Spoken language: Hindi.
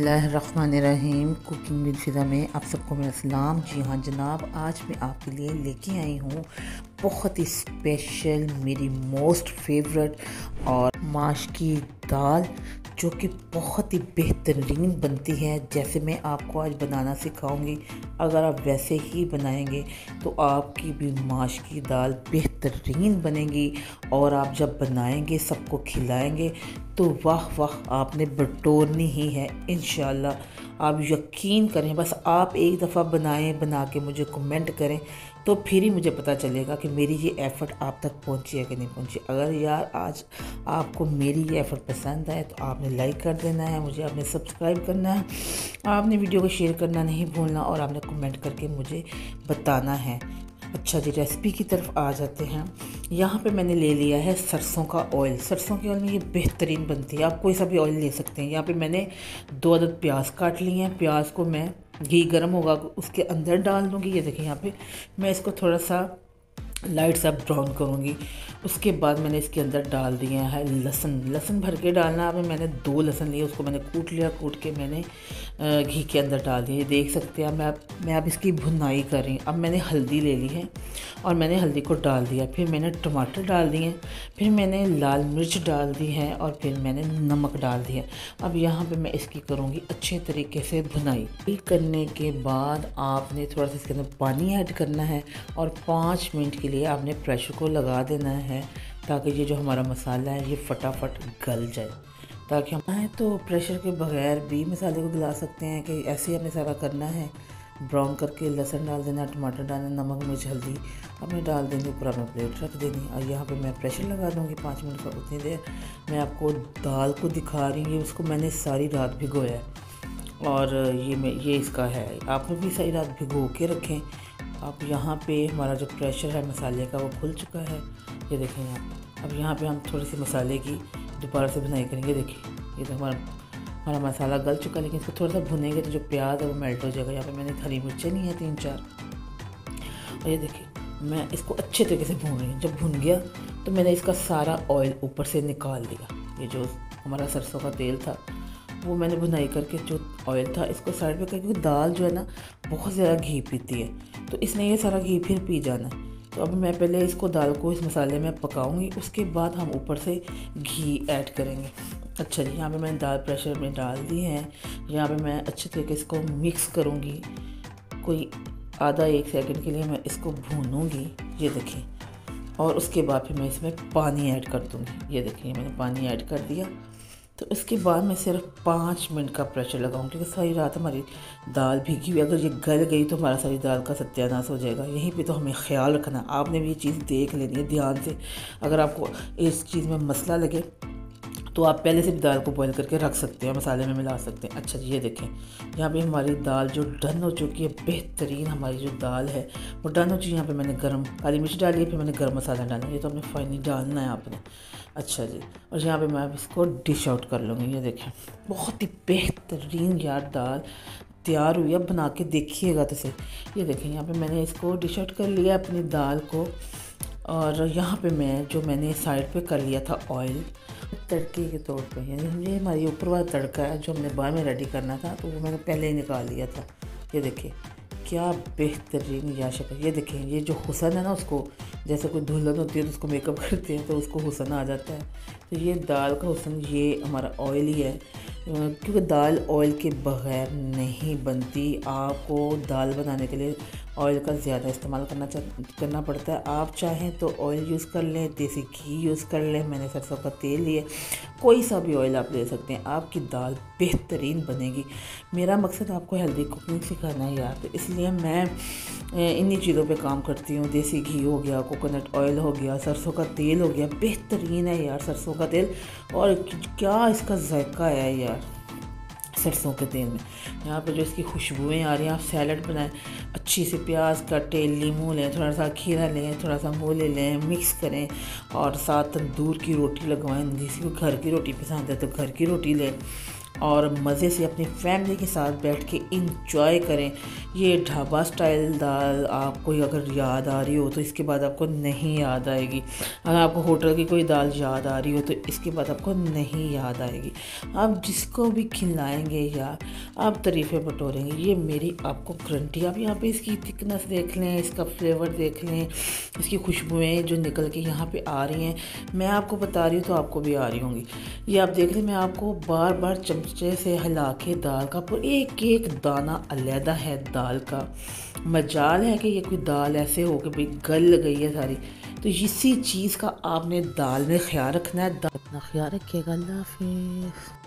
बिस्मिल्लाहिर्रहमानिर्रहीम। कुकिंग विद फ़िज़ा में आप सबको मेरा सलाम। जी हाँ जनाब, आज मैं आपके लिए लेके आई हूँ बहुत ही स्पेशल, मेरी मोस्ट फेवरेट और माश की दाल, जो कि बहुत ही बेहतरीन बनती है। जैसे मैं आपको आज बनाना सिखाऊंगी, अगर आप वैसे ही बनाएंगे तो आपकी भी माश की दाल बेहतरीन बनेगी। और आप जब बनाएंगे, सबको खिलाएंगे तो वाह वाह आपने बटोरनी ही है इंशाल्लाह। आप यकीन करें, बस आप एक दफ़ा बनाएं, बना के मुझे कमेंट करें, तो फिर ही मुझे पता चलेगा कि मेरी ये एफ़र्ट आप तक पहुंची है कि नहीं पहुंची। अगर यार आज आपको मेरी ये एफ़र्ट पसंद आए तो आपने लाइक कर देना है, मुझे आपने सब्सक्राइब करना है, आपने वीडियो को शेयर करना नहीं भूलना, और आपने कमेंट करके मुझे बताना है। अच्छा जी, रेसिपी की तरफ आ जाते हैं। यहाँ पे मैंने ले लिया है सरसों का ऑयल। सरसों के ऑयल में ये बेहतरीन बनती है, आप कोई सा भी ऑयल ले सकते हैं। यहाँ पे मैंने 2 अदद प्याज काट लिए हैं। प्याज को मैं घी गर्म होगा उसके अंदर डाल दूँगी। ये देखिए, यहाँ पे मैं इसको थोड़ा सा लाइट सा ब्राउन करूँगी। उसके बाद मैंने इसके अंदर डाल दिया है लहसुन। लहसुन भर के डालना है। मैंने 2 लहसुन लिए, उसको मैंने कूट लिया, कूट के मैंने घी के अंदर डाल दिया। ये देख सकते हैं मैं अब इसकी भुनाई कर रही हूँ। अब मैंने हल्दी ले ली है और मैंने हल्दी को डाल दिया, फिर मैंने टमाटर डाल दिए, फिर मैंने लाल मिर्च डाल दी है, और फिर मैंने नमक डाल दिया। अब यहाँ पे मैं इसकी करूँगी अच्छे तरीके से भुनाई। करने के बाद आपने थोड़ा सा इसके अंदर पानी ऐड करना है और 5 मिनट के लिए आपने प्रेशर को लगा देना है, ताकि ये जो हमारा मसाला है ये फटाफट गल जाए। ताकि हम चाहें तो प्रेशर के बगैर भी मसाले को गला सकते हैं, कि ऐसे हमें सारा करना है। ब्राउन करके लहसुन डाल देना, टमाटर डालना, नमक मिर्च हल्दी अब मैं डाल देंगे, ऊपर हमें प्लेट रख देनी। और यहाँ पे मैं प्रेशर लगा दूँगी 5 मिनट का। उतनी देर मैं आपको दाल को दिखा रही हूँ। उसको मैंने सारी रात भिगोया है, और ये इसका है। आपने भी सारी रात भिगो के रखें। अब यहाँ पे हमारा जो प्रेशर है मसाले का वो खुल चुका है, ये देखें यहाँ पे। अब यहाँ पे हम थोड़ी सी मसाले की दोबारा से भुनाई करेंगे। देखिए, ये तो हमारा मसाला गल चुका है, लेकिन इसको थोड़ा सा भुनेंगे तो जो प्याज है वो मेल्ट हो जाएगा। यहाँ पे मैंने हरी मिर्चें नहीं है 3-4, और ये देखिए मैं इसको अच्छे तरीके से भून रही हूँ। जब भुन गया तो मैंने इसका सारा ऑयल ऊपर से निकाल दिया। ये जो हमारा सरसों का तेल था वो मैंने भुनाई करके जो ऑयल था इसको साइड पे करके, क्योंकि दाल जो है ना बहुत ज़्यादा घी पीती है, तो इसने ये सारा घी फिर पी जाना है। तो अब मैं पहले इसको दाल को इस मसाले में पकाऊंगी, उसके बाद हम ऊपर से घी ऐड करेंगे। अच्छा जी, यहाँ पे मैंने दाल प्रेशर में डाल दी है। यहाँ पे मैं अच्छे तरीके से इसको मिक्स करूँगी, कोई आधा 1 सेकंड के लिए मैं इसको भूनूँगी। ये देखिए, और उसके बाद फिर मैं इसमें पानी ऐड कर दूँगी। ये देखिए मैंने पानी ऐड कर दिया। तो इसके बाद मैं सिर्फ 5 मिनट का प्रेशर लगाऊंगी, क्योंकि सारी रात हमारी दाल भीगी हुई, अगर ये गल गई तो हमारा सारी दाल का सत्यानाश हो जाएगा। यहीं पे तो हमें ख्याल रखना, आपने भी ये चीज़ देख लेनी है ध्यान से। अगर आपको इस चीज़ में मसला लगे तो आप पहले से भी दाल को बॉईल करके रख सकते हैं, मसाले में मिला सकते हैं। अच्छा जी, ये देखें यहाँ पे हमारी दाल जो डन हो चुकी है, बेहतरीन हमारी जो दाल है वो डन हो चुकी है। यहाँ पे मैंने गरम काली मिर्च डाली है, फिर मैंने गरम मसाला डाला, ये तो हमने फाइनली डालना है आपने। अच्छा जी, और यहाँ पे मैं इसको डिश आउट कर लूँगी। ये देखें बहुत ही बेहतरीन यार दाल तैयार हुई। अब बना के देखिएगा तो सही। ये देखें यहाँ पे मैंने इसको डिश आउट कर लिया अपनी दाल को, और यहाँ पे मैंने साइड पे कर लिया था ऑयल तड़के के तौर पे। यानी ये हमारी ऊपर वाला तड़का है जो हमने बाद में रेडी करना था, तो वो मैंने पहले ही निकाल लिया था। ये देखिए क्या बेहतरीन या शक्ल। ये देखिए ये जो हुसन है ना, उसको जैसे कोई दुल्हन होती है तो उसको मेकअप करते हैं तो उसको हुसन आ जाता है, तो ये दाल का हुसन ये हमारा ऑयल ही है, क्योंकि दाल ऑयल के बगैर नहीं बनती। आपको दाल बनाने के लिए ऑयल का ज़्यादा इस्तेमाल करना पड़ता है। आप चाहें तो ऑयल यूज़ कर लें, देसी घी यूज़ कर लें, मैंने सरसों का तेल लिए, कोई सा भी ऑयल आप ले सकते हैं, आपकी दाल बेहतरीन बनेगी। मेरा मकसद आपको हेल्दी कुकिंग सिखाना है यार, तो इसलिए मैं इन्हीं चीज़ों पे काम करती हूँ। देसी घी हो गया, कोकोनट ऑयल हो गया, सरसों का तेल हो गया, बेहतरीन है यार सरसों का तेल, और क्या इसका जायका है यार सरसों के तेल में। यहाँ पे जो इसकी खुशबुएं आ रही हैं, आप सैलड बनाएं, अच्छी सी प्याज काटें, लीमू लें, थोड़ा सा खीरा लें, थोड़ा सा मूली लें, मिक्स करें, और साथ तंदूर की रोटी लगवाएं। जिसी को घर की रोटी पसंद है तो घर की रोटी लें, और मज़े से अपनी फैमिली के साथ बैठ के इंजॉय करें। ये ढाबा स्टाइल दाल आपको अगर याद आ रही हो तो इसके बाद आपको नहीं याद आएगी। अगर आपको होटल की कोई दाल याद आ रही हो तो इसके बाद आपको नहीं याद आएगी। आप जिसको भी खिलाएंगे या आप तारीफ़ें बटोरेंगे, ये मेरी आपको गारंटी। आप यहाँ पे इसकी थिकनेस देख लें, इसका फ्लेवर देख लें, इसकी खुशबुएँ जो निकल के यहाँ पे आ रही हैं, मैं आपको बता रही हूँ तो आपको भी आ रही होंगी। ये आप देख लें, मैं आपको बार बार चमचे से हिला के दाल का एक एक दाना अलहदा है दाल का। मजाल है कि ये कोई दाल ऐसे हो कि भाई गल गई है सारी। तो इसी चीज़ का आपने दाल में ख्याल रखना है। अपना ख्याल रखिएगा। अल्लाह हाफिज़।